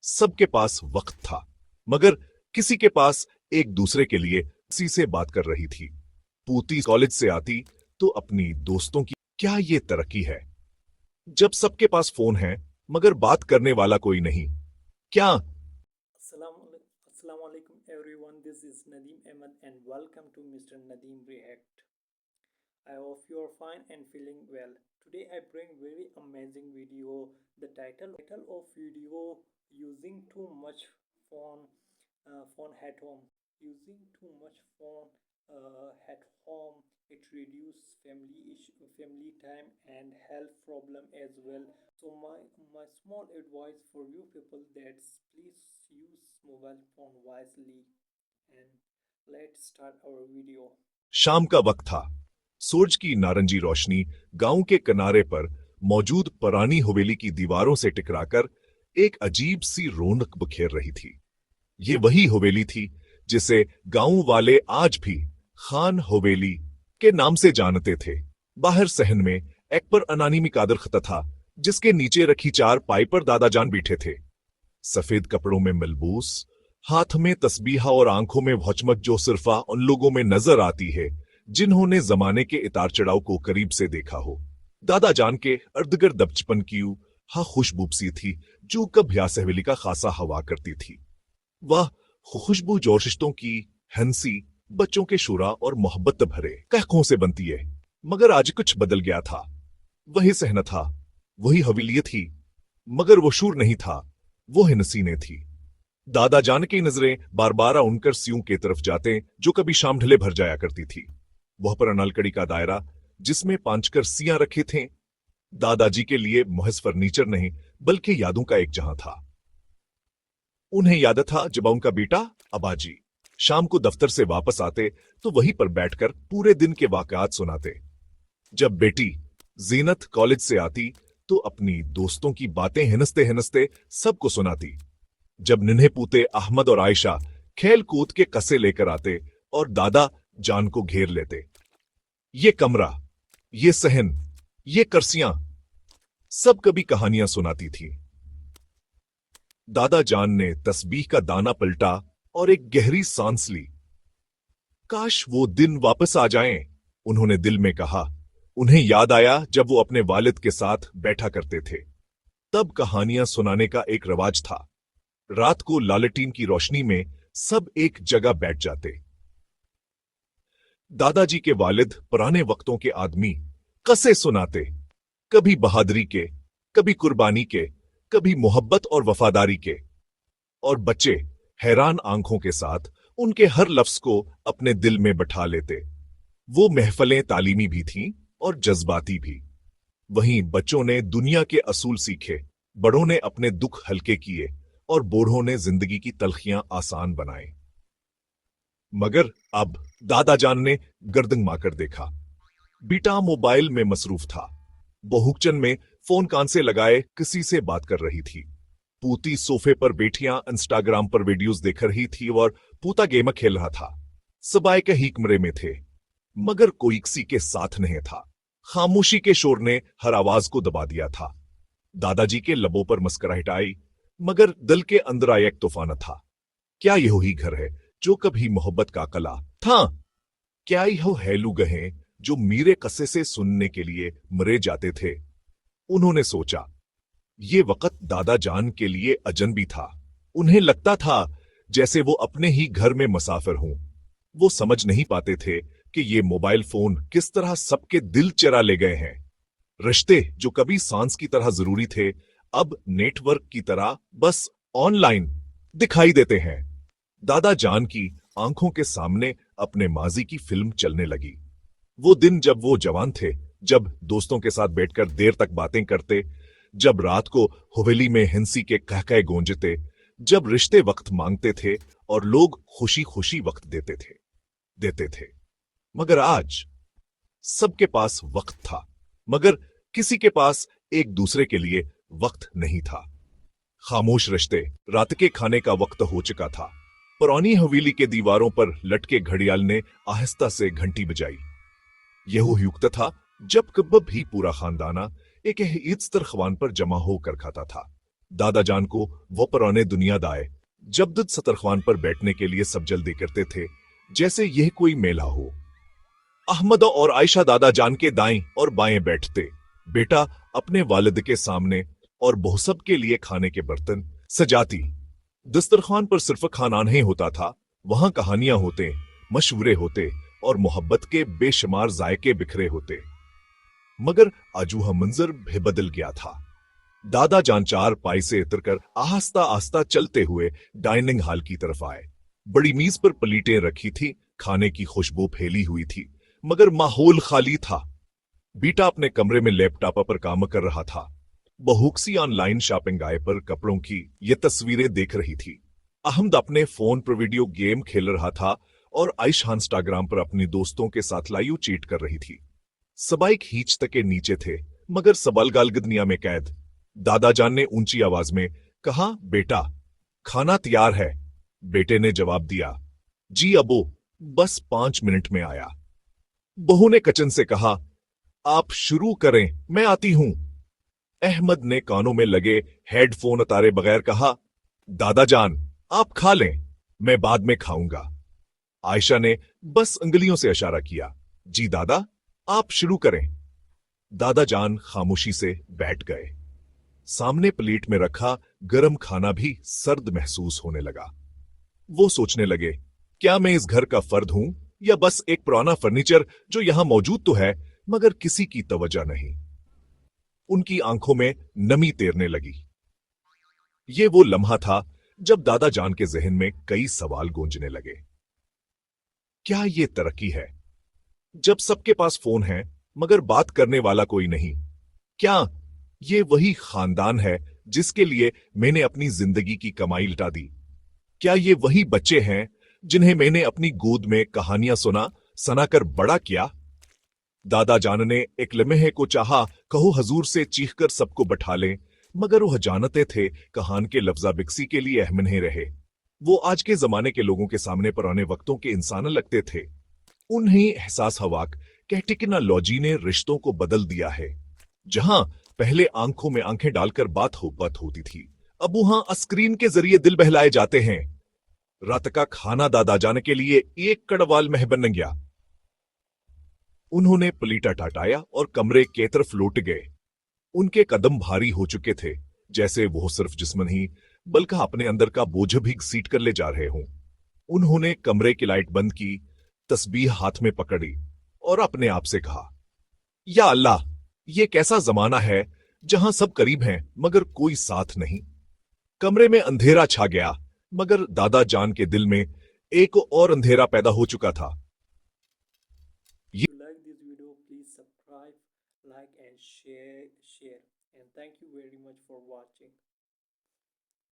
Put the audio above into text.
सबके पास वक्त था, मगर किसी के पास एक दूसरे के लिए किसी से बात कर रही थी। पूती कॉलेज से आती तो अपनी दोस्तों की क्या ये तरक्की है, जब सबके पास फोन है मगर बात करने वाला कोई नहीं। क्या Assalamu alaikum everyone. This is Nadeem Ahmed and welcome to Mr. Nadeem React. I hope you are fine and feeling well. Today I bring very amazing video. The title of video: using too much phone at home. Using too much phone at home. It reduce family time and health problem as well. So my small advice for you people, that's please use mobile phone wisely. And let's start our video. शाम का वक्त था। सूरज की नारंगी रोशनी गांव के किनारे पर मौजूद पुरानी हवेली की दीवारों से टकराकर एक अजीब सी रौनक बिखेर रही थी। ये वही हवेली थी जिसे गांव वाले आज भी खान हवेली के नाम से जानते थे। बाहर सहन में एक पर अनानीमी कादर खता था, जिसके नीचे रखी चार पाई पर दादाजान बैठे थे। सफेद कपड़ों में मलबूस, हाथ में तस्बीहा और आंखों में भौचमक जो सिर्फा उन लोगों में नजर आती है जिन्होंने जमाने के इतार चढ़ाव को करीब से देखा हो। दादाजान के अर्दगिर्द बचपन की हा खुशबू सी थी जो कब ब्यास हवेली का खासा हवा करती थी। वह खुशबू जो रिश्तों की हंसी, बच्चों के शुरा और मोहब्बत भरे कहकों से बनती है। मगर आज कुछ बदल गया था। वही सहना था, वही हवेली थी, मगर वो शूर नहीं था, वो हनसीने थी। दादाजान की नजरें बार बार उनकर सियों के तरफ जाते जो कभी शाम ढले भर जाया करती थी। वह पर अनालकड़ी का दायरा जिसमें 5 करसियां रखे थे, दादाजी के लिए महज फर्नीचर नहीं बल्कि यादों का एक जहां था। उन्हें याद था जब उनका बेटा अबाजी शाम को दफ्तर से वापस आते तो वहीं पर बैठकर पूरे दिन के वाकयात सुनाते। जब बेटी जीनत कॉलेज से आती तो अपनी दोस्तों की बातें हंसते हंसते सबको सुनाती। जब निन्हे पूते अहमद और आयशा खेल कूद के कसे लेकर आते और दादा जान को घेर लेते। ये कमरा, ये सहन, ये करसियां, सब कभी कहानियां सुनाती थी। दादा जान ने तस्बीह का दाना पलटा और एक गहरी सांस ली। काश वो दिन वापस आ जाएं, उन्होंने दिल में कहा। उन्हें याद आया जब वो अपने वालिद के साथ बैठा करते थे। तब कहानियां सुनाने का एक रिवाज था। रात को लालटीन की रोशनी में सब एक जगह बैठ जाते। दादाजी के वालिद पुराने वक्तों के आदमी कसे सुनाते, कभी बहादुरी के, कभी कुर्बानी के, कभी मोहब्बत और वफादारी के। और बच्चे हैरान आंखों के साथ उनके हर लफ्ज को अपने दिल में बैठा लेते। वो महफलें तालीमी भी थीं और जज्बाती भी। वहीं बच्चों ने दुनिया के असूल सीखे, बड़ों ने अपने दुख हल्के किए और बूढ़ों ने जिंदगी की तलखियां आसान बनाए। मगर अब दादाजान ने गर्दन माकर देखा। बेटा मोबाइल में मसरूफ था। बहुचन में फोन कान से लगाए किसी से बात कर रही थी। पूती सोफे पर बैठियां इंस्टाग्राम पर वीडियोस देख रही थी और पूता गेम खेल रहा था। सबाए के ही कमरे में थे, मगर कोई किसी के साथ नहीं था। खामोशी के शोर ने हर आवाज को दबा दिया था। दादाजी के लबों पर मुस्कुराहट आई, मगर दिल के अंदर आया एक तूफान था। क्या यह ही घर है जो कभी मोहब्बत का कला था? क्या यह हैलू गहे जो मीरे कसे से सुनने के लिए मरे जाते थे? उन्होंने सोचा। ये वक्त दादा जान के लिए अजनबी था। उन्हें लगता था जैसे वो अपने ही घर में मुसाफिर हों। वो समझ नहीं पाते थे कि ये मोबाइल फोन किस तरह सबके दिल चरा ले गए हैं। रिश्ते जो कभी सांस की तरह जरूरी थे, अब नेटवर्क की तरह बस ऑनलाइन दिखाई देते हैं। दादा जान की आंखों के सामने अपने माजी की फिल्म चलने लगी। वो दिन जब वो जवान थे, जब दोस्तों के साथ बैठकर देर तक बातें करते, जब रात को हवेली में हंसी के कहकहे गूंजते, जब रिश्ते वक्त मांगते थे और लोग खुशी खुशी वक्त देते थे। मगर आज सबके पास वक्त था, मगर किसी के पास एक दूसरे के लिए वक्त नहीं था। खामोश रिश्ते, रात के खाने का वक्त हो चुका था। पुरानी हवेली के दीवारों पर लटके घड़ियाल ने आहिस्ता से घंटी बजाई। यह युक्त था जब कब भी पूरा खानदाना एक ईद खवान पर जमा होकर खाता था। दादा जान को वो पुराने दुनियादार जबदत सतरखान पर बैठने के लिए सब जल्दी करते थे, जैसे यह कोई मेला हो। अहमद और आयशा दादा जान के दाएं और बाएं बैठते, बेटा अपने वालिद के सामने, और बहुसब के लिए खाने के बर्तन सजाती। दस्तरखान पर सिर्फ खाना नहीं होता था, वहां कहानियां होते, मशवरे होते और मोहब्बत के बेशुमार जायके बिखरे होते। मगर आजूहा मंजर भी बदल गया था। दादा जान चार पाई से उतरकर आहिस्ता आहिस्ता चलते हुए डाइनिंग हॉल की तरफ आए। बड़ी मेज पर प्लेटें रखी थी, खाने की खुशबू फैली हुई थी, मगर माहौल खाली था। बीटा अपने कमरे में लैपटॉप पर काम कर रहा था। बहुक्सी ऑनलाइन शॉपिंग ऐप पर कपड़ों की ये तस्वीरें देख रही थी। अहमद अपने फोन पर वीडियो गेम खेल रहा था और आयशा इंस्टाग्राम पर अपनी दोस्तों के साथ लाइव चीट कर रही थी। सबाई खींच तक के नीचे थे, मगर सबल गालगदनिया में कैद। दादा जान ने ऊंची आवाज में कहा, बेटा खाना तैयार है। बेटे ने जवाब दिया, जी अबू, बस 5 मिनट में आया। बहू ने किचन से कहा, आप शुरू करें, मैं आती हूं। अहमद ने कानों में लगे हेडफोन उतारे बगैर कहा, दादा जान आप खा लें, मैं बाद में खाऊंगा। आयशा ने बस उंगलियों से इशारा किया, जी दादा आप शुरू करें। दादा जान खामोशी से बैठ गए। सामने प्लेट में रखा गरम खाना भी सर्द महसूस होने लगा। वो सोचने लगे, क्या मैं इस घर का फर्द हूं या बस एक पुराना फर्नीचर जो यहां मौजूद तो है मगर किसी की तवज्जो नहीं। उनकी आंखों में नमी तैरने लगी। ये वो लम्हा था जब दादा जान के जहन में कई सवाल गूंजने लगे। क्या ये तरक्की है, जब सबके पास फोन है मगर बात करने वाला कोई नहीं? क्या ये वही खानदान है जिसके लिए मैंने अपनी जिंदगी की कमाई लुटा दी? क्या ये वही बच्चे हैं जिन्हें मैंने अपनी गोद में कहानियां सुनाकर बड़ा किया? दादा जान ने एक लम्हे को चाहा कहो हजूर से चीखकर सबको बैठा लें, मगर वह जानते थे कहान के लफ्जा बिक्सी के लिए अहम नहीं रहे। वो आज के जमाने के लोगों के सामने पुराने वक्तों के इंसान लगते थे। उन्हें एहसास हवाक कि टेक्नोलॉजी ने रिश्तों को बदल दिया है। जहां पहले आंखों में आंखें डालकर बात होती थी, अब वहां स्क्रीन के जरिए दिल बहलाए जाते हैं। रात का खाना दादा जाने के लिए एक कड़वाल में बन गया। उन्होंने प्लेटा टाटाया और कमरे के तरफ लौट गए। उनके कदम भारी हो चुके थे, जैसे वो सिर्फ जिस्म नहीं बल्कि अपने अंदर का बोझ भी घसीट कर ले जा रहे हों। उन्होंने कमरे की लाइट बंद की, तस्बीह हाथ में पकड़ी और अपने आप से कहा, या अल्लाह, ये कैसा जमाना है जहां सब करीब हैं मगर कोई साथ नहीं। कमरे में अंधेरा छा गया, मगर दादा जान के दिल में एक और अंधेरा पैदा हो चुका था। If you like this video, please subscribe, like and share. And thank you very much for watching.